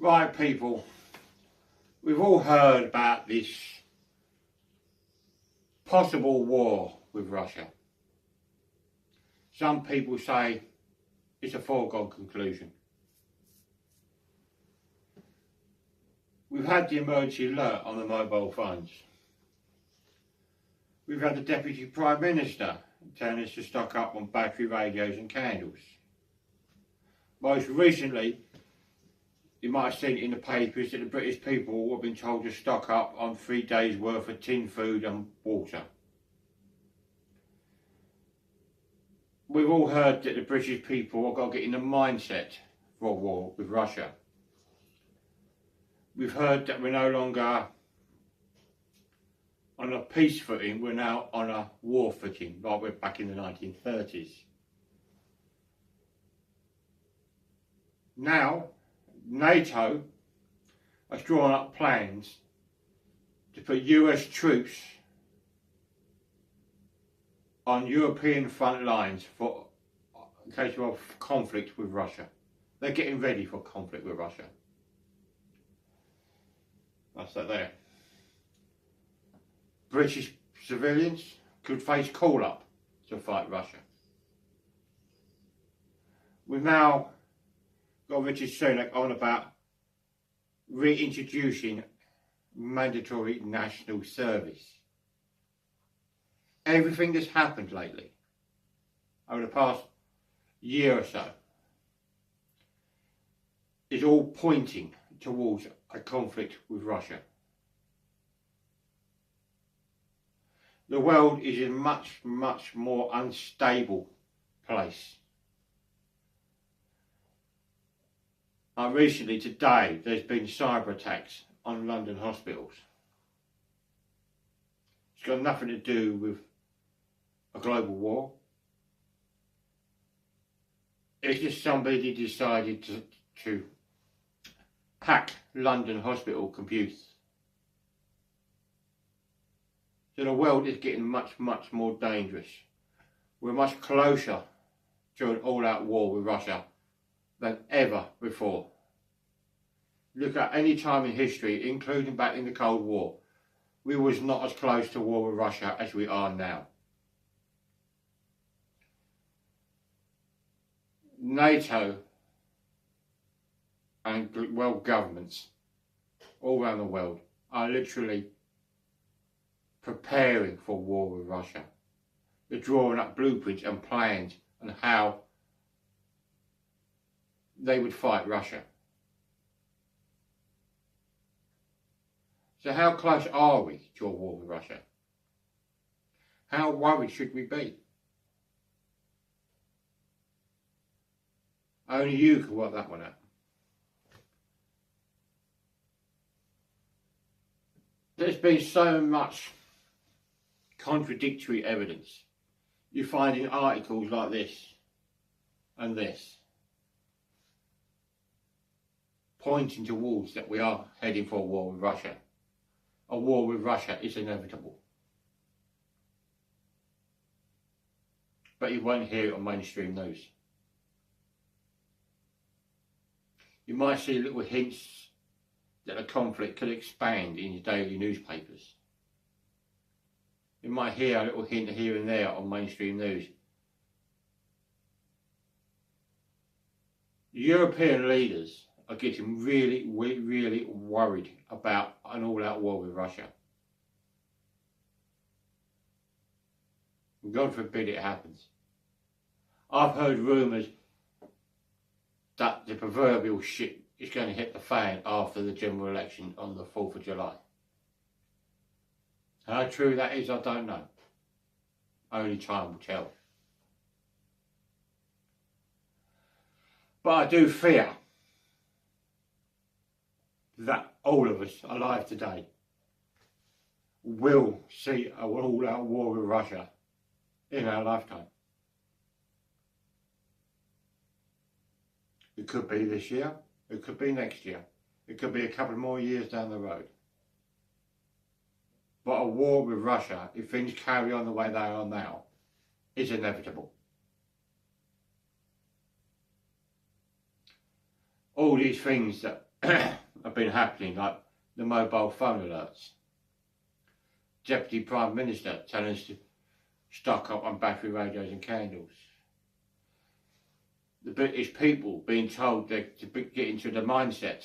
Right, people, we've all heard about this possible war with Russia. Some people say it's a foregone conclusion. We've had the emergency alert on the mobile phones. We've had the Deputy Prime Minister telling us to stock up on battery radios and candles. Most recently, you might have seen it in the papers that the British people have been told to stock up on 3 days' worth of tin food and water. We've all heard that the British people have got to get in the mindset for a war with Russia. We've heard that we're no longer on a peace footing, we're now on a war footing, like we're back in the 1930s. Now, NATO has drawn up plans to put US troops on European front lines for in case of conflict with Russia. They're getting ready for conflict with Russia. That's that there. British civilians could face call-up to fight Russia. We've now got Richard Sunak on about reintroducing mandatory national service. Everything that's happened lately, over the past year or so, is all pointing towards a conflict with Russia. The world is in a much more unstable place. Recently, today, there's been cyber attacks on London hospitals. It's got nothing to do with a global war. It's just somebody decided to hack London hospital computers. So the world is getting much more dangerous. We're much closer to an all-out war with Russia than ever before. Look at any time in history, including back in the Cold War, we was not as close to war with Russia as we are now. NATO and world governments all around the world are literally preparing for war with Russia. They're drawing up blueprints and plans on how they would fight Russia. So how close are we to a war with Russia? How worried should we be? Only you can work that one out. There's been so much contradictory evidence. You find in articles like this and this, pointing towards that we are heading for a war with Russia. A war with Russia is inevitable. But you won't hear it on mainstream news. You might see little hints that a conflict could expand in your daily newspapers. You might hear a little hint here and there on mainstream news. European leaders are getting really worried about an all-out war with Russia. God forbid it happens. I've heard rumours that the proverbial shit is going to hit the fan after the general election on the 4th of July. How true that is, I don't know. Only time will tell. But I do fear that all of us alive today will see an all-out war with Russia in our lifetime. It could be this year, it could be next year, it could be a couple more years down the road. But a war with Russia, if things carry on the way they are now, is inevitable. All these things that have been happening, like the mobile phone alerts. Deputy Prime Minister telling us to stock up on battery radios and candles. The British people being told to get into the mindset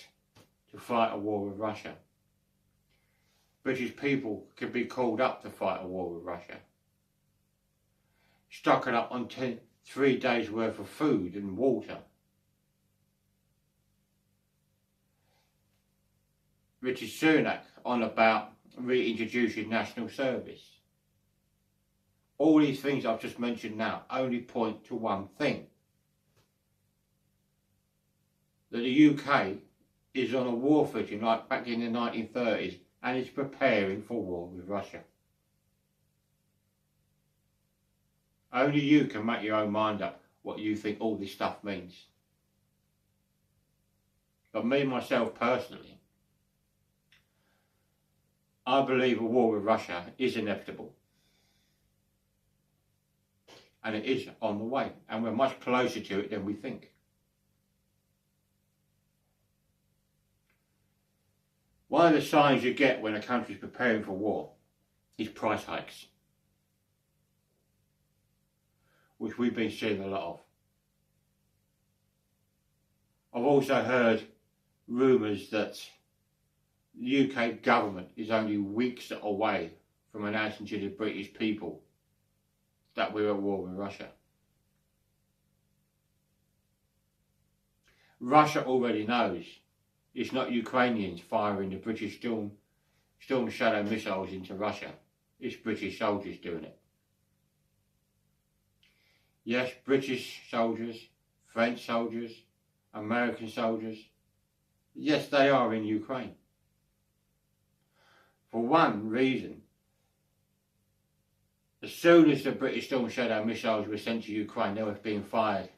to fight a war with Russia. British people could be called up to fight a war with Russia. Stocking up on 3 days worth of food and water. Rishi Sunak on about reintroducing national service. All these things I've just mentioned now only point to one thing. That the UK is on a war footing like back in the 1930s and is preparing for war with Russia. Only you can make your own mind up what you think all this stuff means. But me, myself personally, I believe a war with Russia is inevitable. And it is on the way. And we're much closer to it than we think. One of the signs you get when a country is preparing for war is price hikes, which we've been seeing a lot of. I've also heard rumours that the UK government is only weeks away from announcing to the British people that we're at war with Russia. Russia already knows it's not Ukrainians firing the British Storm Shadow missiles into Russia. It's British soldiers doing it. Yes, British soldiers, French soldiers, American soldiers, yes, they are in Ukraine. For one reason, as soon as the British Storm Shadow missiles were sent to Ukraine, they were being fired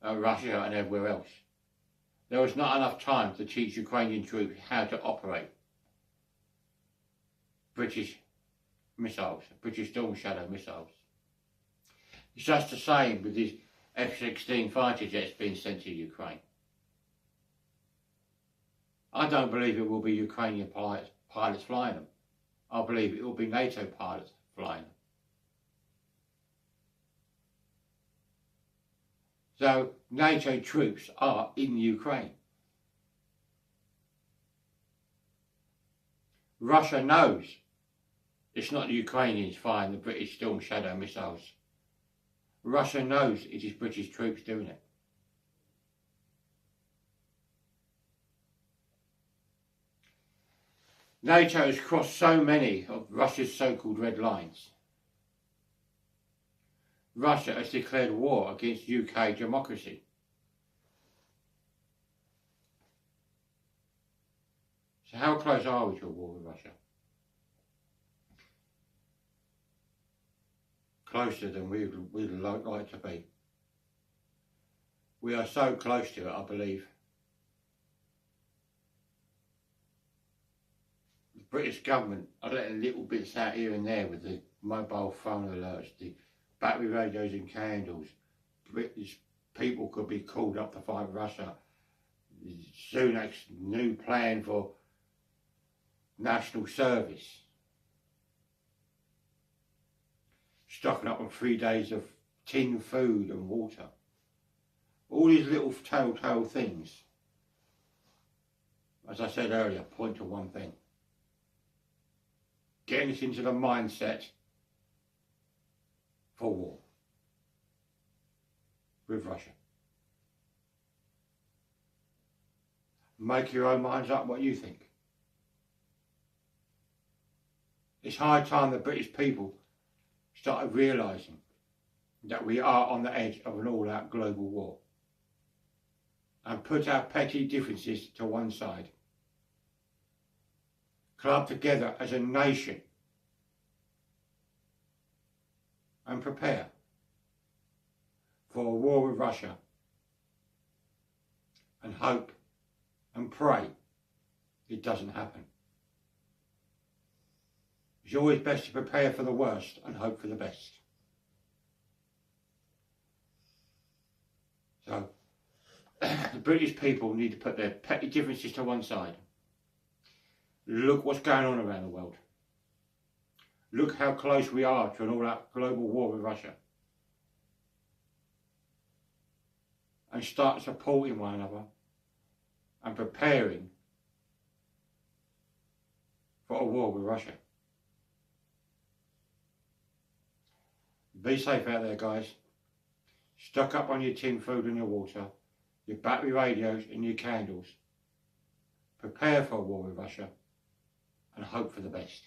at Russia and everywhere else. There was not enough time to teach Ukrainian troops how to operate British missiles, British Storm Shadow missiles. It's just the same with these F-16 fighter jets being sent to Ukraine. I don't believe it will be Ukrainian pilots flying them. I believe it will be NATO pilots flying them. So NATO troops are in Ukraine. Russia knows it's not the Ukrainians firing the British Storm Shadow missiles. Russia knows it is British troops doing it. NATO has crossed so many of Russia's so-called red lines. Russia has declared war against UK democracy. So how close are we to a war with Russia? Closer than we'd like to be. We are so close to it, I believe. The British government are letting little bits out here and there with the mobile phone alerts, the battery radios and candles. British people could be called up to fight Russia. Sunak's new plan for national service. Stocking up on 3 days of tin food and water. All these little telltale things, as I said earlier, point to one thing. Getting us into the mindset for war with Russia. Make your own minds up what you think. It's high time the British people started realising that we are on the edge of an all-out global war and put our petty differences to one side. Club together as a nation and prepare for a war with Russia and hope and pray it doesn't happen. It's always best to prepare for the worst and hope for the best. So, the British people need to put their petty differences to one side. Look what's going on around the world. Look how close we are to an all-out global war with Russia. And start supporting one another and preparing for a war with Russia. Be safe out there, guys. Stock up on your tin food and your water, your battery radios and your candles. Prepare for a war with Russia and hope for the best.